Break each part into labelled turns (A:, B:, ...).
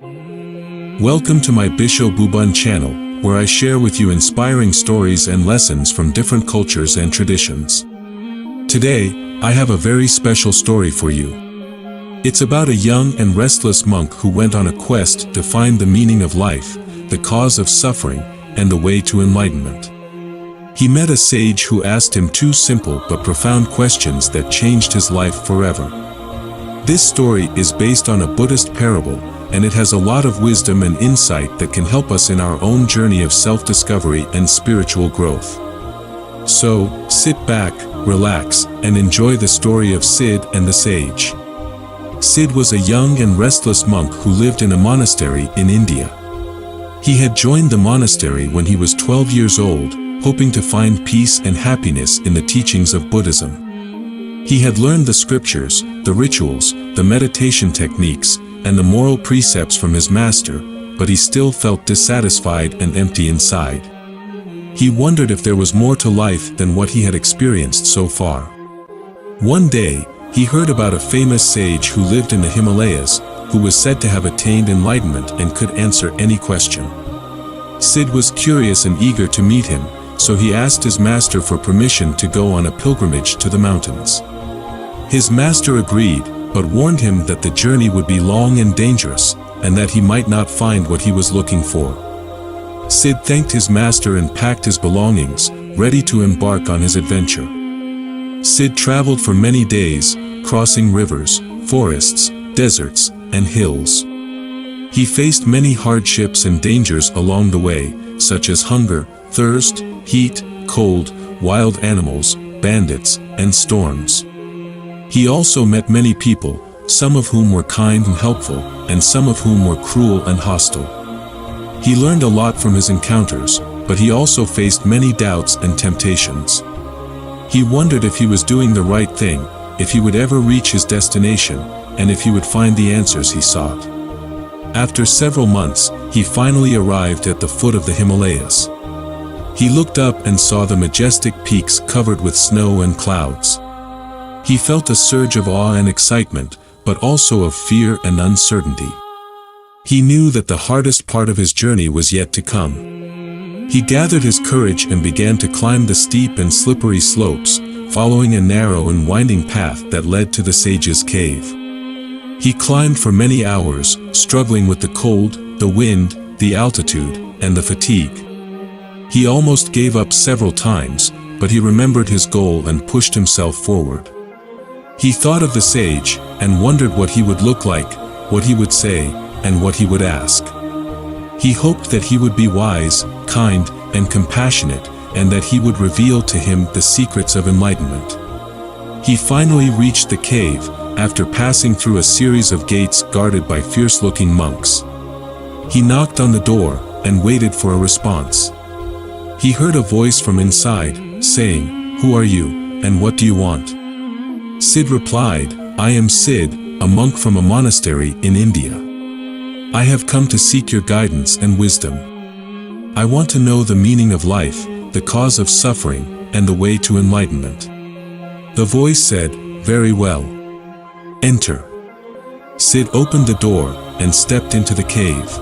A: Welcome to my Bisho Bhuban channel, where I share with you inspiring stories and lessons from different cultures and traditions. Today, I have a very special story for you. It's about a young and restless monk who went on a quest to find the meaning of life, the cause of suffering, and the way to enlightenment. He met a sage who asked him two simple but profound questions that changed his life forever. This story is based on a Buddhist parable, and it has a lot of wisdom and insight that can help us in our own journey of self-discovery and spiritual growth. So, sit back, relax, and enjoy the story of Sid and the sage. Sid was a young and restless monk who lived in a monastery in India. He had joined the monastery when he was 12 years old, hoping to find peace and happiness in the teachings of Buddhism. He had learned the scriptures, the rituals, the meditation techniques, and the moral precepts from his master, but he still felt dissatisfied and empty inside. He wondered if there was more to life than what he had experienced so far. One day, he heard about a famous sage who lived in the Himalayas, who was said to have attained enlightenment and could answer any question. Sid was curious and eager to meet him, so he asked his master for permission to go on a pilgrimage to the mountains. His master agreed, but warned him that the journey would be long and dangerous, and that he might not find what he was looking for. Sid thanked his master and packed his belongings, ready to embark on his adventure. Sid traveled for many days, crossing rivers, forests, deserts, and hills. He faced many hardships and dangers along the way, such as hunger, thirst, heat, cold, wild animals, bandits, and storms. He also met many people, some of whom were kind and helpful, and some of whom were cruel and hostile. He learned a lot from his encounters, but he also faced many doubts and temptations. He wondered if he was doing the right thing, if he would ever reach his destination, and if he would find the answers he sought. After several months, he finally arrived at the foot of the Himalayas. He looked up and saw the majestic peaks covered with snow and clouds. He felt a surge of awe and excitement, but also of fear and uncertainty. He knew that the hardest part of his journey was yet to come. He gathered his courage and began to climb the steep and slippery slopes, following a narrow and winding path that led to the sage's cave. He climbed for many hours, struggling with the cold, the wind, the altitude, and the fatigue. He almost gave up several times, but he remembered his goal and pushed himself forward. He thought of the sage, and wondered what he would look like, what he would say, and what he would ask. He hoped that he would be wise, kind, and compassionate, and that he would reveal to him the secrets of enlightenment. He finally reached the cave, after passing through a series of gates guarded by fierce-looking monks. He knocked on the door, and waited for a response. He heard a voice from inside, saying, "Who are you, and what do you want?" Sid replied, "I am Sid, a monk from a monastery in India. I have come to seek your guidance and wisdom. I want to know the meaning of life, the cause of suffering, and the way to enlightenment." The voice said, "Very well. Enter." Sid opened the door, and stepped into the cave.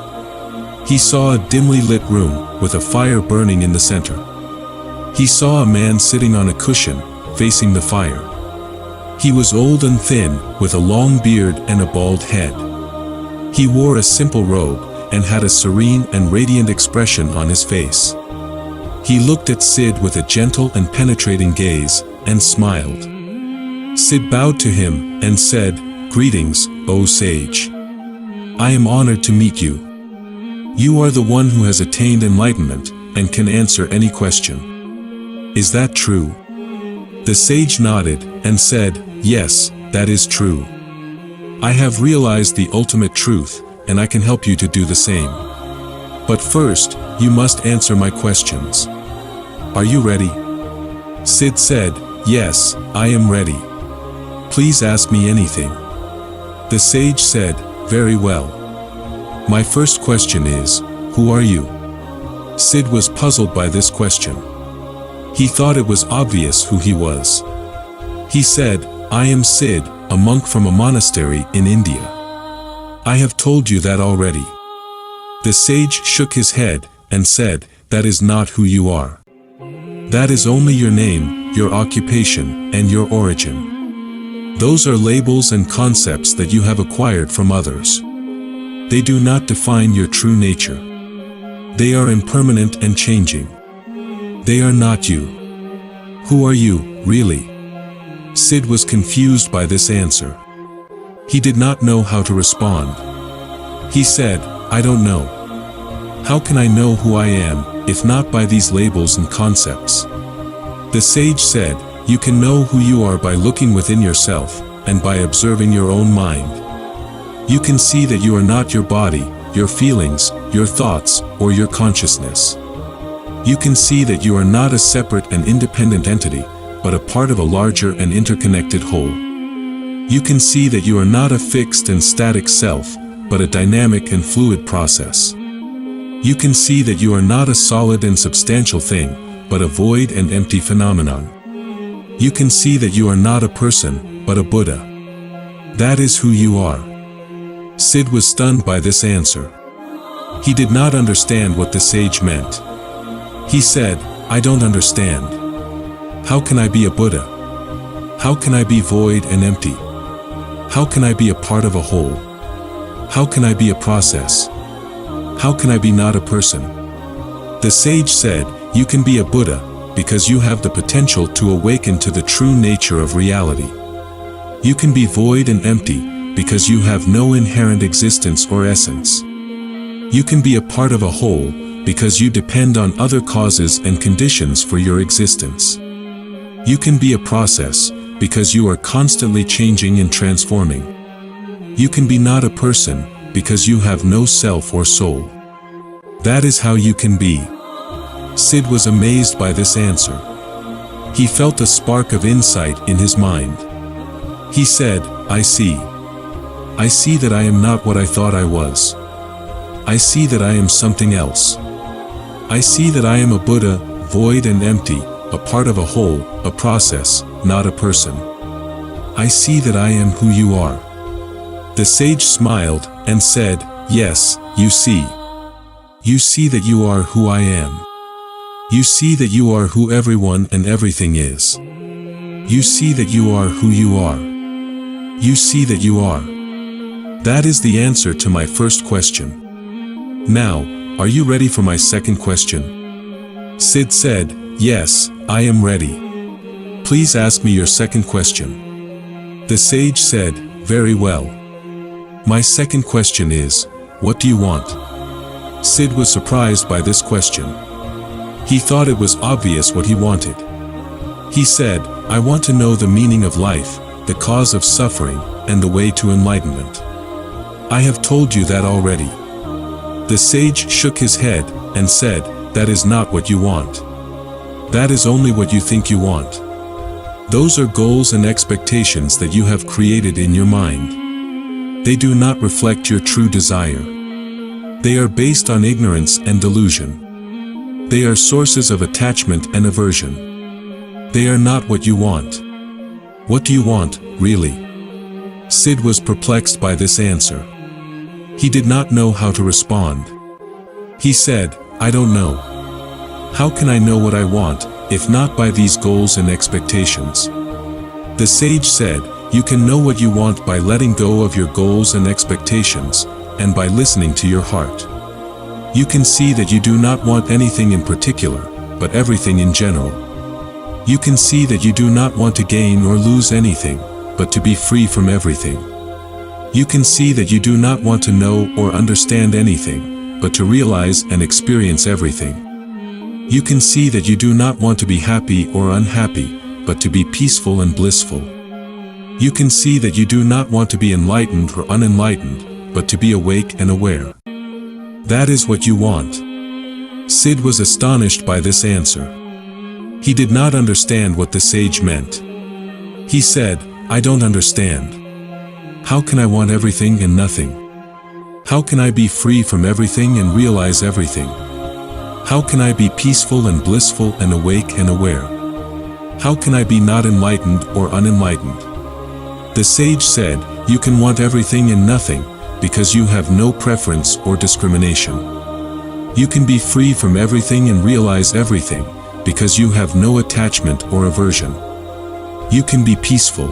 A: He saw a dimly lit room, with a fire burning in the center. He saw a man sitting on a cushion, facing the fire. He was old and thin, with a long beard and a bald head. He wore a simple robe, and had a serene and radiant expression on his face. He looked at Sid with a gentle and penetrating gaze, and smiled. Sid bowed to him, and said, "Greetings, O sage. I am honored to meet you. You are the one who has attained enlightenment, and can answer any question. Is that true?" The sage nodded, and said, "Yes, that is true. I have realized the ultimate truth, and I can help you to do the same. But first, you must answer my questions. Are you ready?" Sid said, "Yes, I am ready. Please ask me anything." The sage said, "Very well. My first question is, who are you?" Sid was puzzled by this question. He thought it was obvious who he was. He said, "I am Sid, a monk from a monastery in India. I have told you that already. The sage shook his head and said, that is not who you are. That is only your name, your occupation, and your origin. Those are labels and concepts that you have acquired from others. They do not define your true nature. They are impermanent and changing. They are not you. Who are you, really? Sid was confused by this answer. He did not know how to respond. He said, I don't know. How can I know who I am, if not by these labels and concepts? The sage said, you can know who you are by looking within yourself, and by observing your own mind. You can see that you are not your body, your feelings, your thoughts, or your consciousness. You can see that you are not a separate and independent entity, but a part of a larger and interconnected whole. You can see that you are not a fixed and static self, but a dynamic and fluid process. You can see that you are not a solid and substantial thing, but a void and empty phenomenon. You can see that you are not a person, but a Buddha. That is who you are. Sid was stunned by this answer. He did not understand what the sage meant. He said, I don't understand. How can I be a Buddha? How can I be void and empty? How can I be a part of a whole? How can I be a process? How can I be not a person? The sage said, you can be a Buddha, because you have the potential to awaken to the true nature of reality. You can be void and empty, because you have no inherent existence or essence. You can be a part of a whole, because you depend on other causes and conditions for your existence. You can be a process, because you are constantly changing and transforming. You can be not a person, because you have no self or soul. That is how you can be. Sid was amazed by this answer. He felt a spark of insight in his mind. He said, I see. I see that I am not what I thought I was. I see that I am something else. I see that I am a Buddha, void and empty, a part of a whole, a process, not a person. I see that I am who you are. The sage smiled and said, yes, you see. You see that you are who I am. You see that you are who everyone and everything is. You see that you are who you are. You see that you are. That is the answer to my first question. Now, are you ready for my second question? Sid said, yes, I am ready. Please ask me your second question. The sage said, very well. My second question is, what do you want? Sid was surprised by this question. He thought it was obvious what he wanted. He said, I want to know the meaning of life, the cause of suffering, and the way to enlightenment. I have told you that already. The sage shook his head and said, that is not what you want. That is only what you think you want. Those are goals and expectations that you have created in your mind. They do not reflect your true desire. They are based on ignorance and delusion. They are sources of attachment and aversion. They are not what you want. What do you want, really? Sid was perplexed by this answer. He did not know how to respond. He said, I don't know. How can I know what I want, if not by these goals and expectations? The sage said, you can know what you want by letting go of your goals and expectations, and by listening to your heart. You can see that you do not want anything in particular, but everything in general. You can see that you do not want to gain or lose anything, but to be free from everything. You can see that you do not want to know or understand anything, but to realize and experience everything. You can see that you do not want to be happy or unhappy, but to be peaceful and blissful. You can see that you do not want to be enlightened or unenlightened, but to be awake and aware. That is what you want. Sid was astonished by this answer. He did not understand what the sage meant. He said, I don't understand. How can I want everything and nothing? How can I be free from everything and realize everything? How can I be peaceful and blissful and awake and aware? How can I be not enlightened or unenlightened? The sage said, you can want everything and nothing, because you have no preference or discrimination. You can be free from everything and realize everything, because you have no attachment or aversion. You can be peaceful,